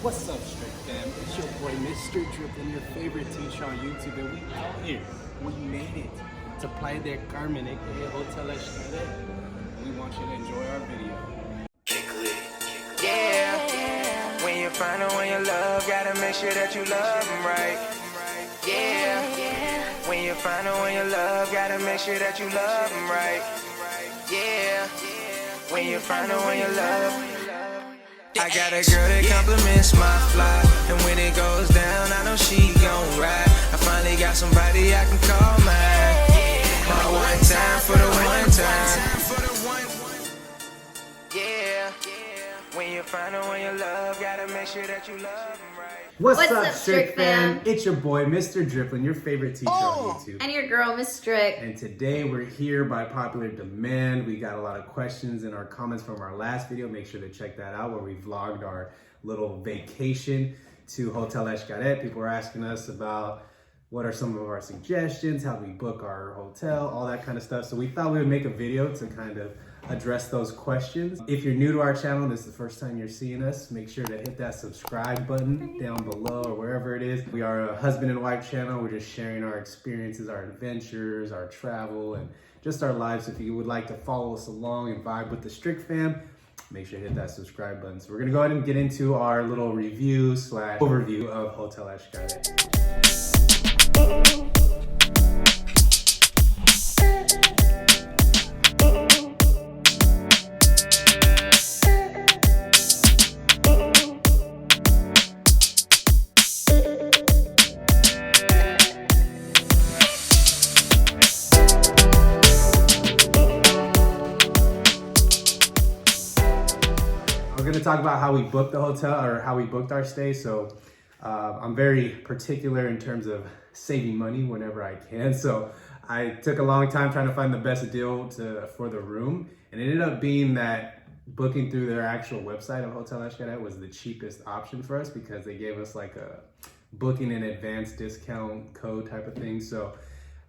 What's up, Strict Fam? It's your boy, Mr. Drippin', your favorite teacher on YouTube, and we out here. We made it to Playa del Carmen, aka Hotel Xcaret. We want you to enjoy our video. Yeah, when you find out when you love, gotta make sure that you love them right. Yeah, when you find out when you love, gotta make sure that you love them right. Yeah, when you find out when you love. I got a girl that compliments my fly, and when it goes down, I know she gon' ride. I finally got somebody I can call mine. My one time for the one time. Yeah, when you find out when you love, gotta make sure that you love them right. What's up, Strict Fam? It's your boy, Mr. Drippin', your favorite teacher on YouTube. And your girl, Miss Strick. And today we're here by popular demand. We got a lot of questions in our comments from our last video. Make sure to check that out where we vlogged our little vacation to Hotel Xcaret. People were asking us about what are some of our suggestions, how do we book our hotel, all that kind of stuff. So we thought we would make a video to kind of address those questions. If you're new to our channel and this is the first time you're seeing us, make sure to hit that subscribe button down below or wherever it is. We are a husband and wife channel. We're just sharing our experiences, our adventures, our travel, and just our lives. If you would like to follow us along and vibe with the Strict Fam, make sure to hit that subscribe button. So we're gonna go ahead and get into our little review / overview of Hotel Xcaret. We're going to talk about how we booked the hotel or how we booked our stay. So I'm very particular in terms of saving money whenever I can. So I took a long time trying to find the best deal for the room. And it ended up being that booking through their actual website of Hotel Xcaret was the cheapest option for us because they gave us like a booking in advance discount code type of thing. So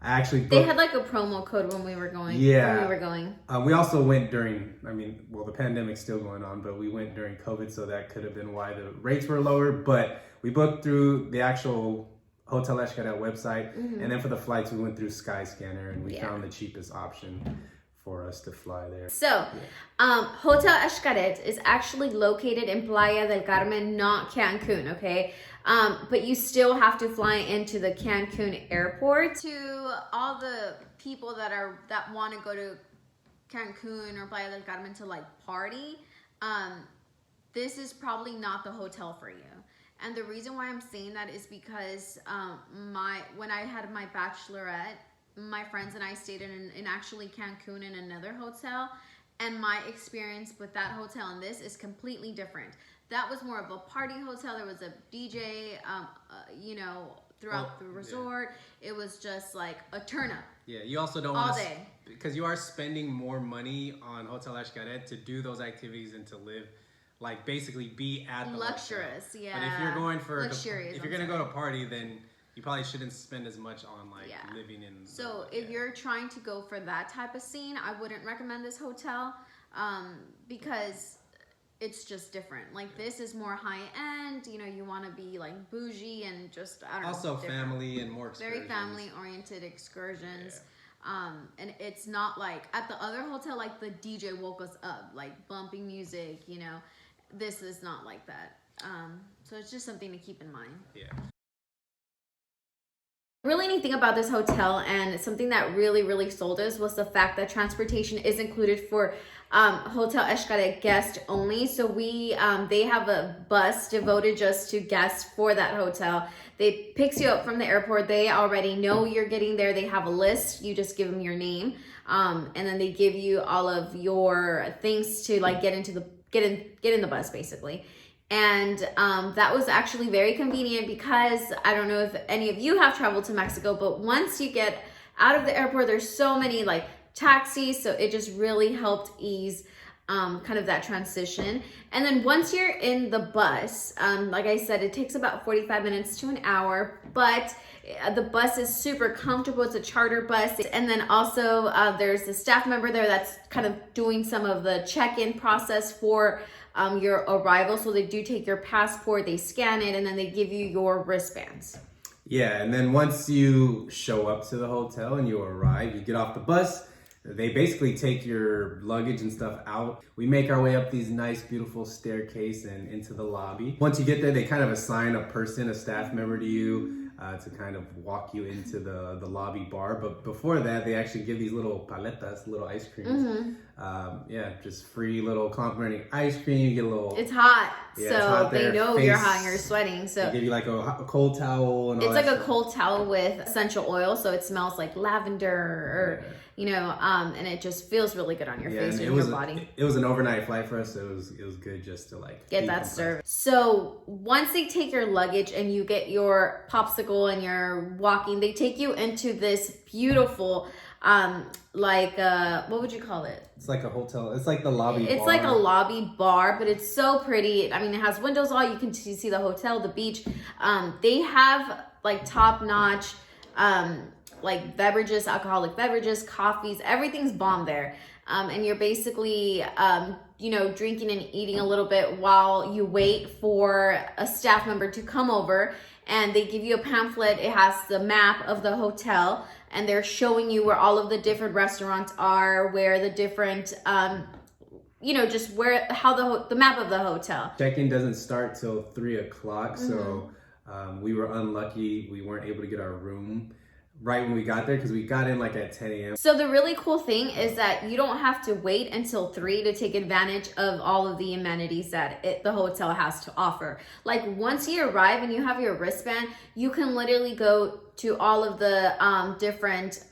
I actually booked. They had like a promo code when we were going. Yeah. When we were going. We also went during, the pandemic's still going on, but we went during COVID, so that could have been why the rates were lower. But we booked through the actual Hotel Xcaret website. And then for the flights, we went through Skyscanner and we found the cheapest option for us to fly there. So, Hotel Xcaret is actually located in Playa del Carmen, not Cancun, okay? But you still have to fly into the Cancun airport. To all the people that want to go to Cancun or Playa del Carmen to like party, this is probably not the hotel for you. And the reason why I'm saying that is because when I had my bachelorette, my friends and I stayed in actually Cancun in another hotel, and my experience with that hotel and this is completely different. That was more of a party hotel. There was a DJ, throughout the resort. Yeah. It was just like a turn up. Yeah, you also don't all want to, day because you are spending more money on Hotel Xcaret to do those activities and to live, like basically be at the luxurious. Hotel. Yeah. But if you're going for luxurious, if you're gonna go to party, then you probably shouldn't spend as much on living in. So if you're trying to go for that type of scene, I wouldn't recommend this hotel because it's just different. Like this is more high end. You want to be like bougie and just also family and more excursions. Very family oriented excursions. Yeah. And it's not like at the other hotel, like the DJ woke us up, like bumping music. This is not like that. So it's just something to keep in mind. Yeah. Really neat thing about this hotel and something that really sold us was the fact that transportation is included for Hotel Xcaret guests only. So they have a bus devoted just to guests for that hotel. They picks you up from the airport. They already know you're getting there. They have a list. You just give them your name, and then they give you all of your things to like get in the bus basically. And that was actually very convenient because I don't know if any of you have traveled to Mexico, but once you get out of the airport, there's so many like taxis. So it just really helped ease kind of that transition. And then once you're in the bus, like I said, it takes about 45 minutes to an hour, but the bus is super comfortable. It's a charter bus. And then also there's a staff member there that's kind of doing some of the check-in process for your arrival. So they do take your passport, they scan it, and then they give you your wristbands. Yeah, and then once you show up to the hotel and you arrive, you get off the bus. They basically take your luggage and stuff out. We make our way up these nice, beautiful staircase and into the lobby. Once you get there, they kind of assign a person, a staff member to you to kind of walk you into the lobby bar. But before that, they actually give these little paletas, little ice creams. Just free little complimentary ice cream. You get a little... It's hot, yeah, so it's hot they there. know you're hot and you're sweating. So they give you like a cold towel and all it's that like a stuff. cold towel with essential oil, so it smells like lavender or and it just feels really good on your face and your body. It was an overnight flight for us, so it was good just to like get that service. So once they take your luggage and you get your popsicle and you're walking, they take you into this beautiful what would you call it? It's like a hotel. It's like the lobby bar. It's like a lobby bar, but it's so pretty. I mean, it has windows all. You can see the hotel, the beach. They have like top-notch like beverages, alcoholic beverages, coffees. Everything's bomb there. And you're basically drinking and eating a little bit while you wait for a staff member to come over, and they give you a pamphlet. It has the map of the hotel, and they're showing you where all of the different restaurants are, where the different just the map of the hotel. Check-in doesn't start till 3 o'clock, so we were unlucky. We weren't able to get our room right when we got there because we got in like at 10 a.m. So the really cool thing is that you don't have to wait until 3 to take advantage of all of the amenities that the hotel has to offer. Like once you arrive and you have your wristband, you can literally go to all of the different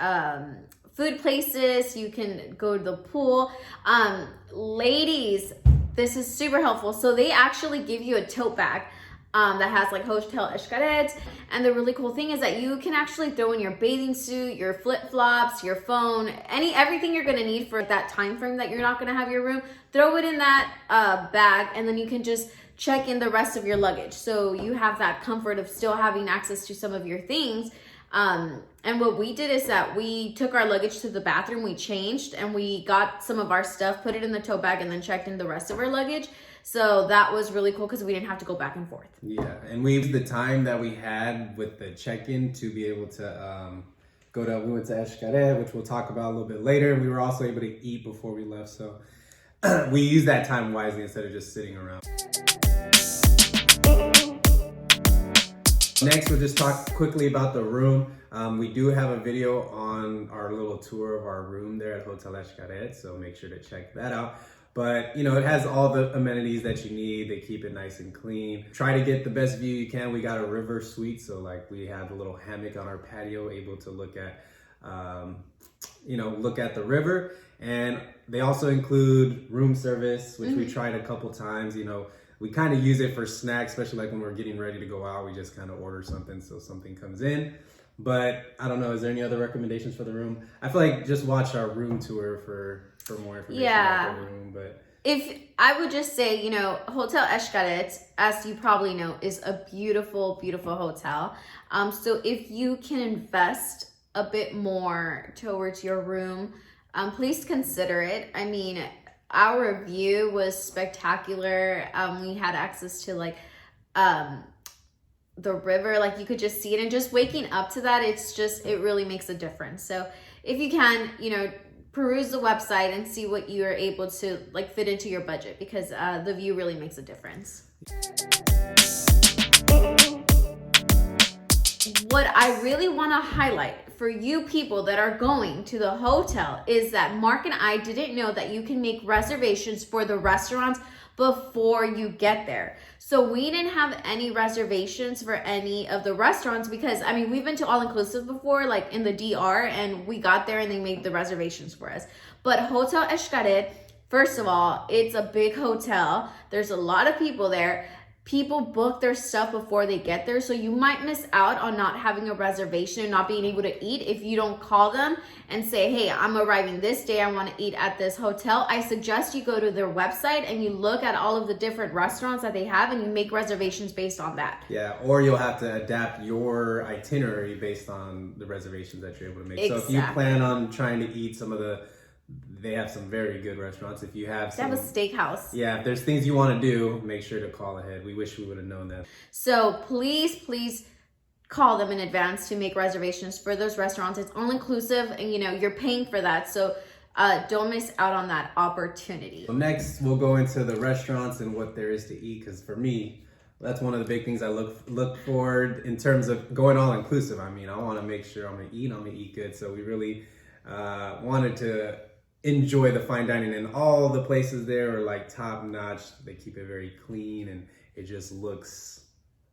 food places. You can go to the pool. Ladies, this is super helpful. So they actually give you a tote bag that has like Hotel Xcaret. And the really cool thing is that you can actually throw in your bathing suit, your flip-flops, your phone, everything you're gonna need for that time frame that you're not gonna have your room. Throw it in that bag, and then you can just check in the rest of your luggage. So you have that comfort of still having access to some of your things. And what we did is that we took our luggage to the bathroom, we changed, and we got some of our stuff, put it in the tote bag, and then checked in the rest of our luggage. So that was really cool because we didn't have to go back and forth. Yeah, and we used the time that we had with the check-in to be able to we went to Xcaret, which we'll talk about a little bit later. We were also able to eat before we left, so we used that time wisely instead of just sitting around. Next, we'll just talk quickly about the room. We do have a video on our little tour of our room there at Hotel Xcaret, so make sure to check that out. But, it has all the amenities that you need. They keep it nice and clean. Try to get the best view you can. We got a river suite, so like we had a little hammock on our patio, able to look at, look at the river. And they also include room service, which we tried a couple times. We kind of use it for snacks, especially like when we're getting ready to go out. We just kind of order something so something comes in. But I don't know, is there any other recommendations for the room? I feel like just watch our room tour for more information about the room. But if I would just say, Hotel Xcaret, as you probably know, is a beautiful, beautiful hotel. So if you can invest a bit more towards your room, please consider it. I mean, our view was spectacular. We had access to the river, like you could just see it, and just waking up to that, it really makes a difference. So if you can, peruse the website and see what you are able to fit into your budget, because the view really makes a difference. What I really want to highlight for you people that are going to the hotel is that Mark and I didn't know that you can make reservations for the restaurants before you get there. So we didn't have any reservations for any of the restaurants because, we've been to all-inclusive before, like in the DR, and we got there and they made the reservations for us. But Hotel Xcaret, first of all, it's a big hotel. There's a lot of people there. People book their stuff before they get there, so you might miss out on not having a reservation and not being able to eat if you don't call them and say, hey, I'm arriving this day, I want to eat at this hotel. I suggest you go to their website and you look at all of the different restaurants that they have and you make reservations based on that. Yeah, or you'll have to adapt your itinerary based on the reservations that you're able to make. Exactly. So if you plan on trying to eat some of they have some very good restaurants. If you have They some, have a steakhouse. yeah, if there's things you want to do, make sure to call ahead. We wish we would have known that. So please call them in advance to make reservations for those restaurants. It's all inclusive, and you're paying for that. So don't miss out on that opportunity. So next, we'll go into the restaurants and what there is to eat. Because for me, that's one of the big things I look forward in terms of going all inclusive. I mean, I want to make sure I'm gonna eat good. So we really wanted to enjoy the fine dining, and all the places there are like top notch. They keep it very clean, and it just looks,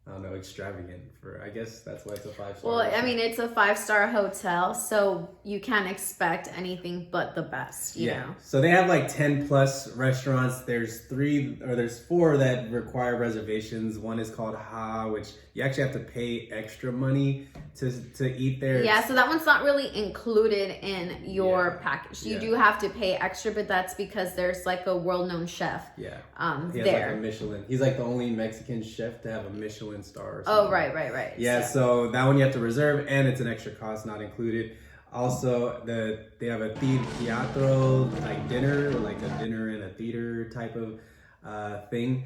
I don't know, extravagant. I guess that's why it's a 5-star. Well, I mean, it's a 5-star hotel, so you can't expect anything but the best, you know. So they have like 10 plus restaurants. There's 4 that require reservations. One is called Ha, which you actually have to pay extra money to eat there. Yeah, so that one's not really included in your package. You do have to pay extra, but that's because there's like a world-known chef. Yeah. He has like a Michelin. He's like the only Mexican chef to have a Michelin star or something. Oh, right. Yeah, so that one you have to reserve, and it's an extra cost, not included. Also, they have a teatro, like dinner, like a dinner in a theater type of thing.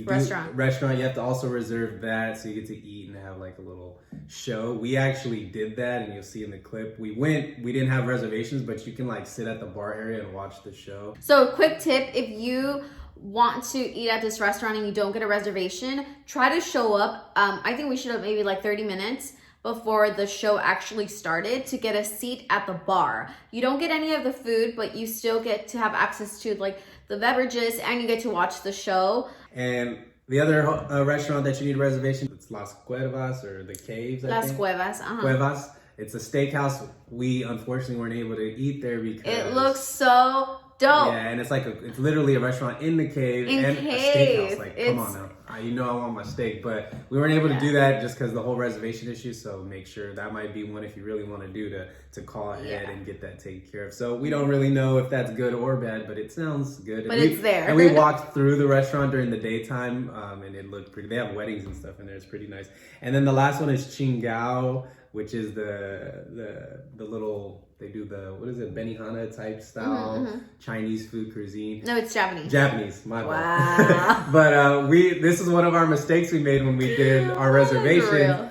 Restaurant. You have to also reserve that, so you get to eat and have like a little show. We actually did that, and you'll see in the clip. We didn't have reservations, but you can like sit at the bar area and watch the show. So quick tip, if you want to eat at this restaurant and you don't get a reservation, try to show up. I think we should have maybe like 30 minutes before the show actually started to get a seat at the bar. You don't get any of the food, but you still get to have access to like the beverages, and you get to watch the show. And the other restaurant that you need a reservation, it's Las Cuevas, or the Caves, I think. Cuevas, Cuevas. It's a steakhouse. We unfortunately weren't able to eat there because it looks so dope. Yeah, and it's literally a restaurant in the cave and a steakhouse. Like, come on now. I want my steak, but we weren't able to do that just because the whole reservation issue. So make sure that might be one if you really want to do to call ahead and get that taken care of. So we don't really know if that's good or bad, but it sounds good. But it's there. And we walked through the restaurant during the daytime, and it looked pretty. They have weddings and stuff in there. It's pretty nice. And then the last one is Chingao, which is the little, they do the, what is it, Benihana type style Chinese food cuisine. No, it's Japanese. Japanese, my bad. But this is one of our mistakes we made when we did our reservation.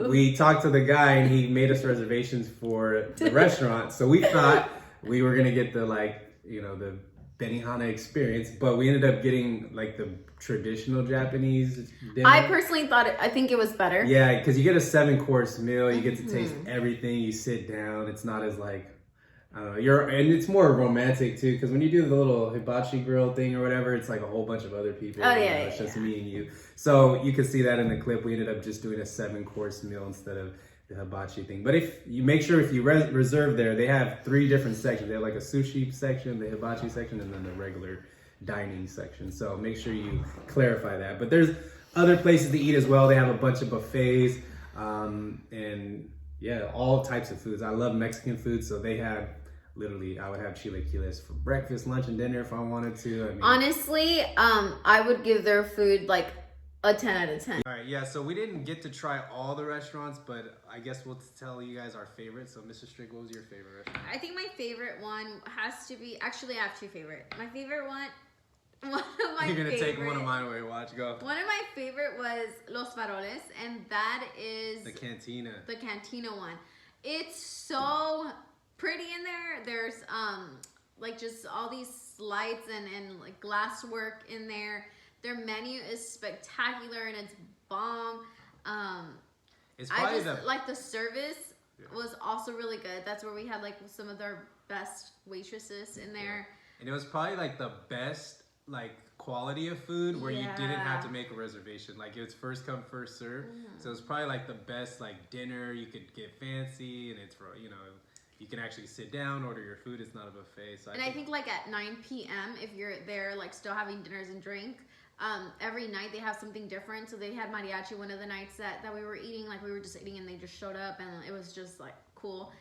We talked to the guy, and he made us reservations for the restaurant. So we thought we were gonna get the the Benihana experience, but we ended up getting like the traditional Japanese dinner. I think it was better. Yeah, because you get a 7-course meal, you get to taste everything, you sit down. It's not as like, I don't know, and it's more romantic too, because when you do the little hibachi grill thing or whatever, it's like a whole bunch of other people. It's just me and you. So you can see that in the clip. We ended up just doing a 7-course meal instead of the hibachi thing. But if you make sure, if you reserve there, they have 3 different sections. They have like a sushi section, the hibachi section, and then the regular dining section. So make sure you clarify that. But there's other places to eat as well. They have a bunch of buffets, and yeah, all types of foods. I love Mexican food, so they have literally, I would have chilaquiles for breakfast, lunch, and dinner if I wanted to. I mean, honestly, I would give their food like a 10 out of 10. All right, yeah, so we didn't get to try all the restaurants, but I guess we'll tell you guys our favorite. So, Mr. Strick, what was your favorite restaurant? I think my favorite one has to be, actually I have 2 favorite. My favorite one of my You're gonna favorite, take one of mine away. Watch, go. One of my favorite was Los Faroles, and that is the Cantina. The Cantina one. It's so pretty in there. There's like just all these lights and like glass work in there. Their menu is spectacular and it's bomb. It's probably like the service was also really good. That's where we had like some of their best waitresses in there. And it was probably like the best like quality of food where you didn't have to make a reservation. Like it was first come, first serve. So it was probably like the best like dinner. You could get fancy, and it's for, you can actually sit down, order your food. It's not a buffet. So I think like at 9 p.m. if you're there like still having dinners and drink, every night they have something different. So they had mariachi one of the nights that we were eating. Like we were just eating and they just showed up, and it was just like cool.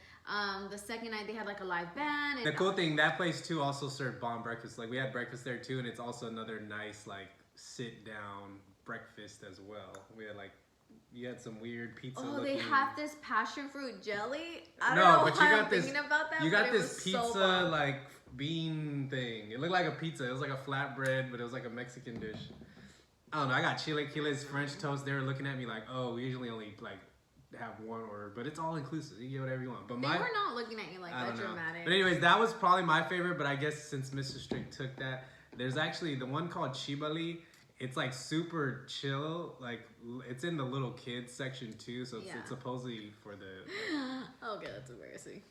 The second night they had like a live band. And the cool thing, that place too also served bomb breakfast. Like we had breakfast there too, and it's also another nice like sit down breakfast as well. We had like You had some weird pizza. Oh, they have this passion fruit jelly. I don't No, know but why you I'm got this. thinking about that. You but got it this was so pizza bomb. like bean thing. It looked like a pizza. It was like a flatbread, but it was like a Mexican dish. I don't know. I got chilaquiles, French toast. They were looking at me like, "Oh, we usually only like have one order, but it's all inclusive. You get whatever you want." But They were not looking at you like I that don't know. dramatic. But anyways, that was probably my favorite. But I guess since Mr. Strict took that, there's actually the one called Chibali. It's like super chill. Like it's in the little kids section too. So it's supposedly for the. Okay, that's embarrassing.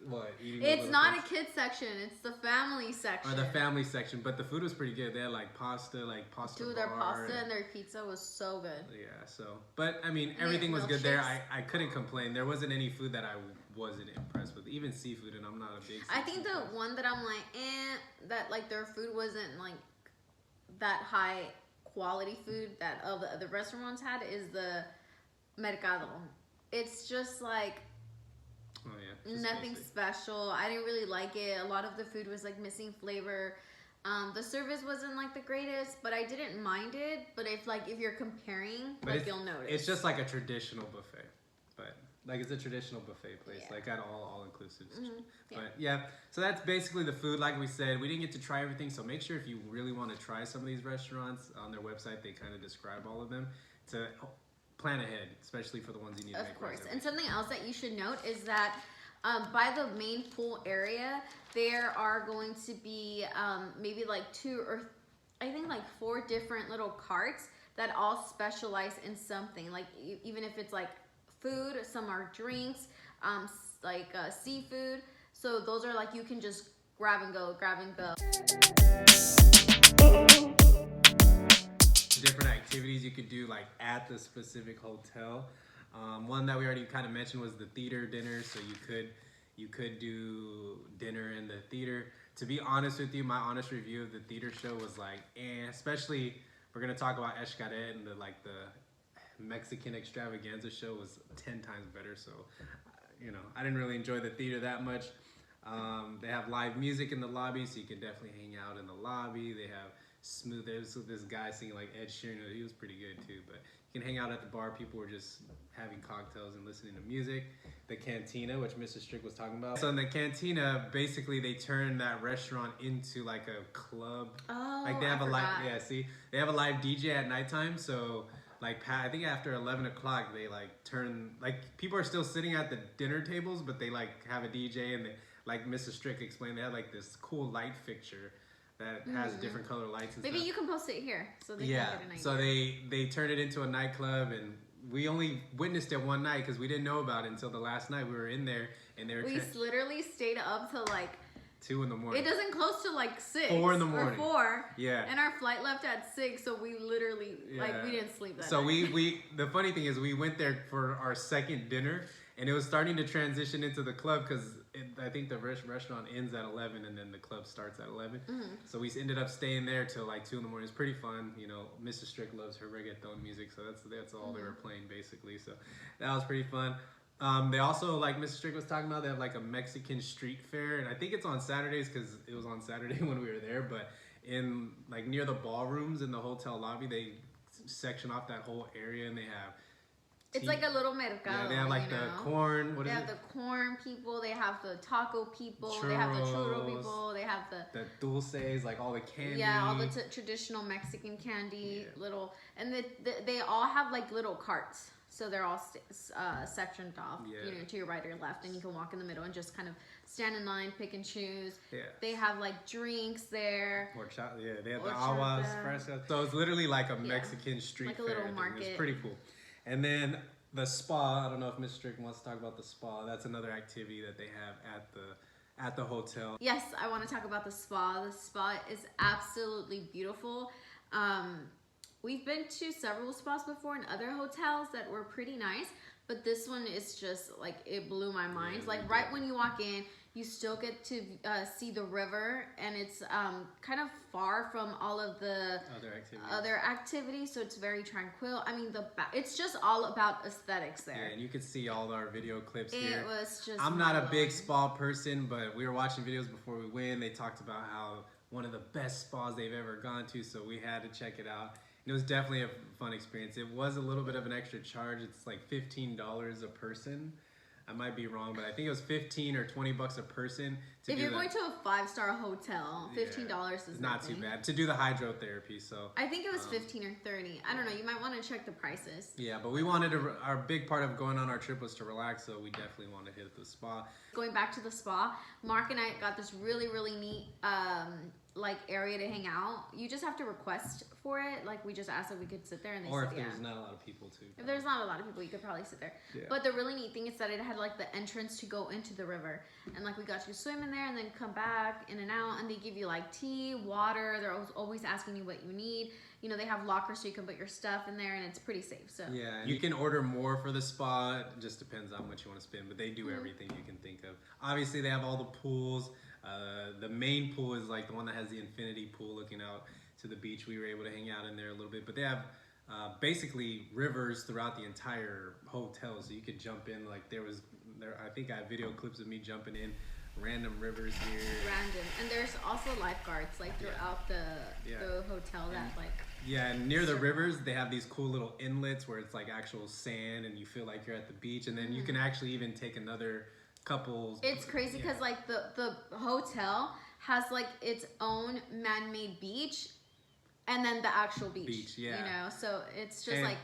What? It's not a kids section. It's the family section. Or the family section, but the food was pretty good. They had like pasta Dude, their pasta and their pizza was so good. Yeah, so, but I mean, everything was good there. I couldn't complain. There wasn't any food that I wasn't impressed with, even seafood, and I'm not a big seafood I think the one that I'm like, that like their food wasn't like that high quality food that all the other restaurants had is the Mercado. It's just like nothing special. I didn't really like it. A lot of the food was like missing flavor. The service wasn't like the greatest, but I didn't mind it. But if you're comparing, like you'll notice. It's just like a traditional buffet, but like it's a traditional buffet place, like at all inclusive. But yeah, so that's basically the food. Like we said, we didn't get to try everything, so make sure if you really want to try some of these restaurants on their website, they kind of describe all of them to plan ahead, especially for the ones you need to make. Of course. And something else that you should note is that by the main pool area, there are going to be maybe like 2 or I think like 4 different little carts that all specialize in something. Like even if it's like food, some are drinks, like seafood. So those are like you can just grab and go. Different activities you could do like at the specific hotel. One that we already kind of mentioned was the theater dinner. So you could do dinner in the theater. To be honest with you, my honest review of the theater show was like, especially we're gonna talk about Xcaret and the Mexican extravaganza show was 10 times better. So I didn't really enjoy the theater that much. They have live music in the lobby, so you can definitely hang out in the lobby. They have there's this guy singing like Ed Sheeran. He was pretty good too. But you can hang out at the bar. People were just having cocktails and listening to music. The cantina, which Mr. Strick was talking about. So in the cantina, basically they turned that restaurant into like a club. Oh, like they have they have a live DJ at nighttime. So like I think after 11 o'clock they like turn, like people are still sitting at the dinner tables, but they like have a DJ, and they, like Mr. Strick explained, they have like this cool light fixture that has different color lights and Maybe stuff. you can post it here so they can get a night. So they turned it into a nightclub, and we only witnessed it one night because we didn't know about it until the last night. We were in there, and they were literally stayed up till like 2 in the morning. It doesn't close till like 6. 4 in the morning. Or 4. Yeah. And our flight left at 6, so we literally we didn't sleep that night. we the funny thing is we went there for our second dinner, and it was starting to transition into the club because I think the restaurant ends at 11 and then the club starts at 11. So we ended up staying there till like 2 in the morning. It's pretty fun. Mrs. Strick loves her reggaeton music, so that's all they were playing basically. So that was pretty fun. They also, like Mr. Strick was talking about, they have like a Mexican street fair, and I think it's on Saturdays because it was on Saturday when we were there. But in like near the ballrooms in the hotel lobby, they section off that whole area, and they have. It's like a little mercado. Yeah, they have like the corn. They have the corn people. They have the taco people. They have the churro people. They have the dulces, like all the candy. Yeah, all the traditional Mexican candy, little, and they all have like little carts. So they're all sectioned off, to your right or left, and you can walk in the middle and just kind of stand in line, pick and choose. Yeah. They have like drinks there. They have the aguas, fresas. So it's literally like a Mexican street like fair. A little market. It's pretty cool. And then the spa. I don't know if Mr. Strick wants to talk about the spa. That's another activity that they have at the hotel. Yes, I want to talk about the spa. The spa is absolutely beautiful. We've been to several spas before in other hotels that were pretty nice, but this one is just like, it blew my mind. Like right when you walk in, you still get to see the river, and it's kind of far from all of the other activities, so it's very tranquil. I mean, it's just all about aesthetics there. Yeah, and you can see all our video clips here. It was just I'm not a big spa person, but we were watching videos before we went. They talked about how one of the best spas they've ever gone to, so we had to check it out. It was definitely a fun experience. It was a little bit of an extra charge. It's like $15 a person. I might be wrong, but I think it was 15 or 20 bucks a person. If you're going to a 5-star hotel, $15 is not too bad to do the hydrotherapy. So I think it was 15 or 30. I don't know. You might want to check the prices. Yeah, but we wanted to. Our big part of going on our trip was to relax, so we definitely wanted to hit the spa. Going back to the spa, Mark and I got this really neat like area to hang out. You just have to request for it. Like we just asked if we could sit there, and they or said if there's not a lot of people too. If there's not a lot of people, you could probably sit there. Yeah. But the really neat thing is that it had like the entrance to go into the river, and like we got to swim in there and then come back in and out, and they give you like tea, water. They're always asking you what you need. You know, they have lockers so you can put your stuff in there, and it's pretty safe. So yeah, you can order more for the spa. It just depends on how much you want to spend, but they do everything you can think of. Obviously, they have all the pools. The main pool is like the one that has the infinity pool looking out to the beach. We were able to hang out in there a little bit, but they have basically rivers throughout the entire hotel, so you could jump in. Like I think I have video clips of me jumping in random rivers here. Random, and there's also lifeguards like throughout the hotel that like. Yeah, and near the rivers, they have these cool little inlets where it's like actual sand, and you feel like you're at the beach, and then you can actually even take another couple. It's crazy because like the hotel has like its own man-made beach, and then the actual beach. You know, so it's just like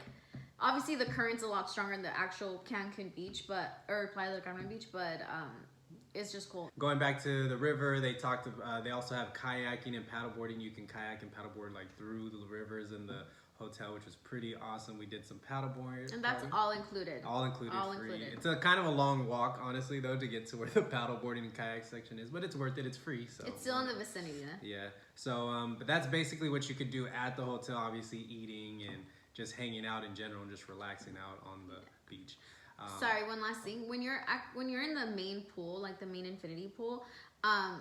obviously the current's a lot stronger in the actual Cancun beach, or Playa del Carmen beach, but it's just cool. Going back to the river, they talked. They also have kayaking and paddleboarding. You can kayak and paddleboard like through the rivers in the hotel, which was pretty awesome. We did some paddleboarding. And that's all included. All included, free. It's a kind of a long walk, honestly, though, to get to where the paddleboarding and kayak section is, but it's worth it. It's free, so it's still in the vicinity. Yeah. So, but that's basically what you could do at the hotel. Obviously, eating and just hanging out in general, and just relaxing out on the beach. Sorry, one last thing. When you're in the main pool, like the main infinity pool, I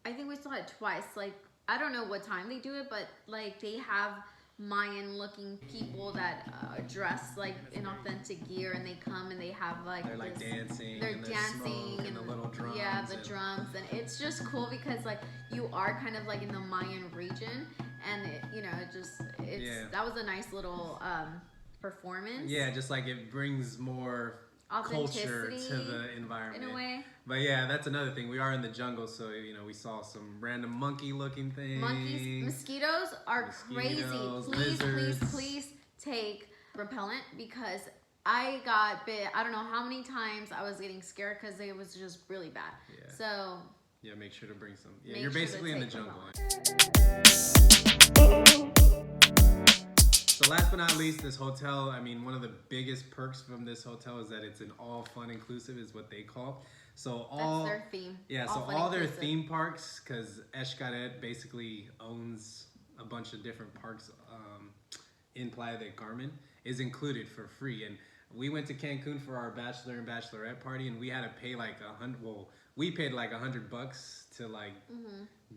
think we saw it twice. Like I don't know what time they do it, but like they have Mayan looking people that dress like in authentic gear, and they come and they have like they're like dancing. They're dancing and the little drums. Yeah, the drums, and it's just cool because like you are kind of like in the Mayan region, and that was a nice little performance. Yeah, just like it brings more culture to the environment in a way. But yeah, that's another thing. We are in the jungle, so we saw some random monkey-looking things. Monkeys, mosquitoes are crazy. Please take repellent because I got bit. I don't know how many times I was getting scared because it was just really bad. Yeah. So yeah, make sure to bring some. Yeah, you're basically in the jungle. So last but not least, this hotel, I mean, one of the biggest perks from this hotel is that it's an all fun inclusive is what they call. So that's their theme. Yeah, so all their theme parks, because Xcaret basically owns a bunch of different parks in Playa del Carmen, is included for free. And we went to Cancun for our bachelor and bachelorette party, and we had to pay like we paid like $100 to like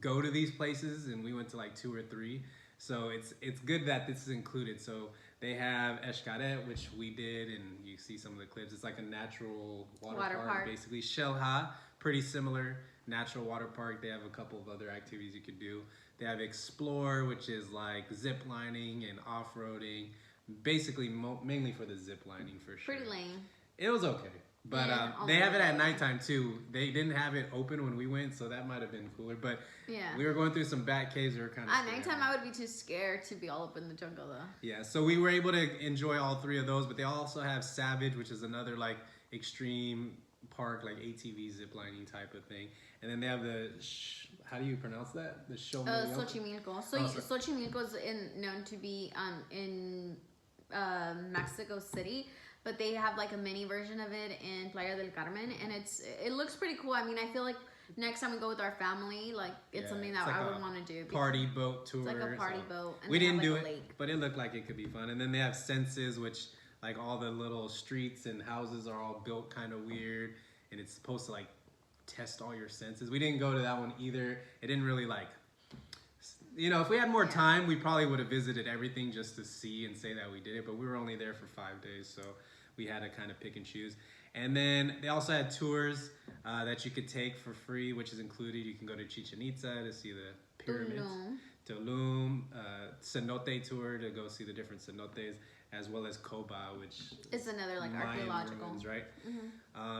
go to these places, and we went to like 2 or 3. So it's good that this is included. So they have Xcaret, which we did, and you see some of the clips. It's like a natural water park, basically. Xelha, pretty similar, natural water park. They have a couple of other activities you could do. They have Explore, which is like zip lining and off-roading, basically mainly for the zip lining for sure. Pretty lame. It was okay. But they have it at nighttime too. They didn't have it open when we went, so that might have been cooler. But we were going through some bat caves. We were kind of at nighttime. I would be too scared to be all up in the jungle though. Yeah, so we were able to enjoy all 3 of those. But they also have Savage, which is another like extreme park, like ATV ziplining type of thing. And then they have the how do you pronounce that? The Xochimilco. So Xochimilco is known to be in Mexico City. But they have like a mini version of it in Playa del Carmen, and it looks pretty cool. I mean, I feel like next time we go with our family, like it's something that I would want to do. Party boat tour. It's like a party boat. And we didn't do it, but it looked like it could be fun. And then they have Senses, which like all the little streets and houses are all built kind of weird, and it's supposed to like test all your senses. We didn't go to that one either. It didn't really like. If we had more time, we probably would have visited everything just to see and say that we did it. But we were only there for 5 days, so we had to kind of pick and choose. And then they also had tours that you could take for free, which is included. You can go to Chichen Itza to see the pyramids. Tulum, cenote tour to go see the different cenotes, as well as Coba, which It's another like Mayan archaeological. ruins, right?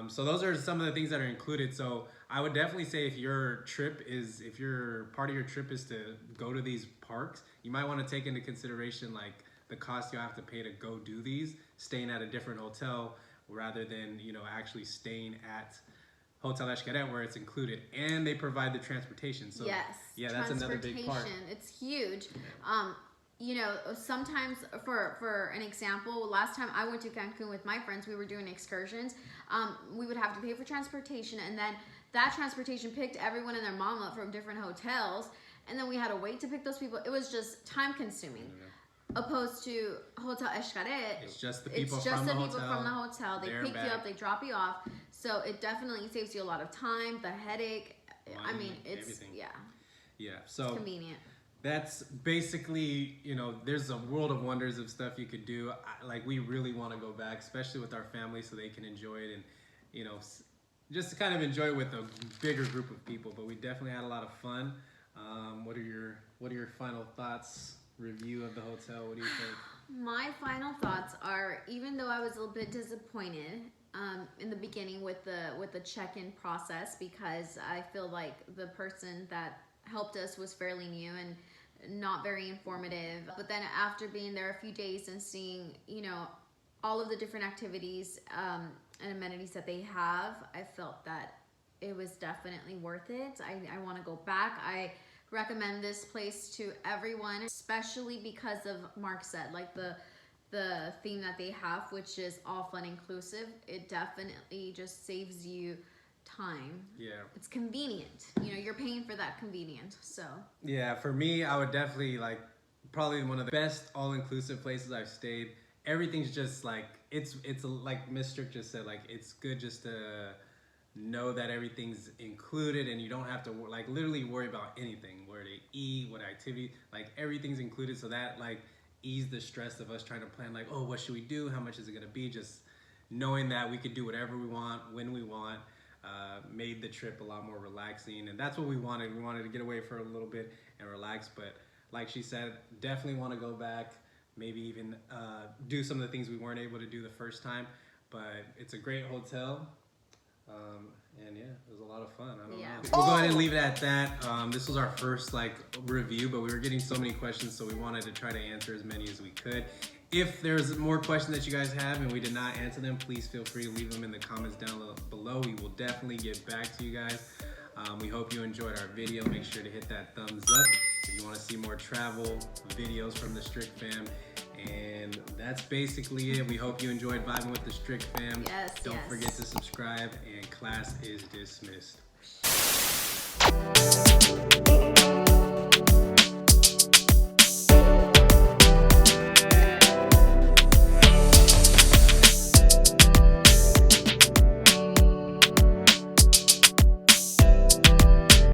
So those are some of the things that are included. So I would definitely say if your part of your trip is to go to these parks, you might want to take into consideration like the cost you have to pay to go do these, staying at a different hotel rather than, you know, actually staying at Hotel Xcaret where it's included, and they provide the transportation. So Yes. yeah, that's another big part. It's huge. You know, sometimes for an example, last time I went to Cancun with my friends, we were doing excursions. We would have to pay for transportation, and then that transportation picked everyone and their mom up from different hotels, and then we had to wait to pick those people. It was just time consuming. Opposed to Hotel Xcaret, It's just the people from the hotel. They pick you up, they drop you off. So it definitely saves you a lot of time, the headache. I mean, it's everything. yeah, So it's convenient. that's basically, you know, there's a world of wonders of stuff you could do. Like, we really want to go back, especially with our family, so they can enjoy it and, you know, just to kind of enjoy it with a bigger group of people. But we definitely had a lot of fun. What are your final thoughts? Review of the hotel? What do you think? My final thoughts are, even though I was a little bit disappointed in the beginning with the check-in process, because I feel like the person that helped us was fairly new and not very informative. But then after being there a few days and seeing, you know, all of the different activities and amenities that they have, I felt that it was definitely worth it. I want to go back. I recommend this place to everyone, especially because of Mark said, like the theme that they have, which is all fun inclusive. It definitely just saves you time. Yeah. It's convenient. You know, you're paying for that convenience. So yeah, for me, I would definitely like probably one of the best all-inclusive places I've stayed. Everything's just like it's like Miss Strick just said, like it's good just to know that everything's included and you don't have to like literally worry about anything, where to eat, what activity, like everything's included. So that like ease the stress of us trying to plan like, oh, what should we do, how much is it gonna be? Just knowing that we could do whatever we want when we want made the trip a lot more relaxing, and that's what we wanted. We wanted to get away for a little bit and relax. But like she said, definitely want to go back, maybe even do some of the things we weren't able to do the first time. But it's a great hotel. And yeah, it was a lot of fun. I don't know. We'll go ahead and leave it at that. This was our first like review, but we were getting so many questions, so we wanted to try to answer as many as we could. If there's more questions that you guys have and we did not answer them, please feel free to leave them in the comments down below. We will definitely get back to you guys. We hope you enjoyed our video. Make sure to hit that thumbs up if you want to see more travel videos from the Strick fam. And that's basically it. We hope you enjoyed vibing with the Strick fam. Don't forget to subscribe, and class is dismissed.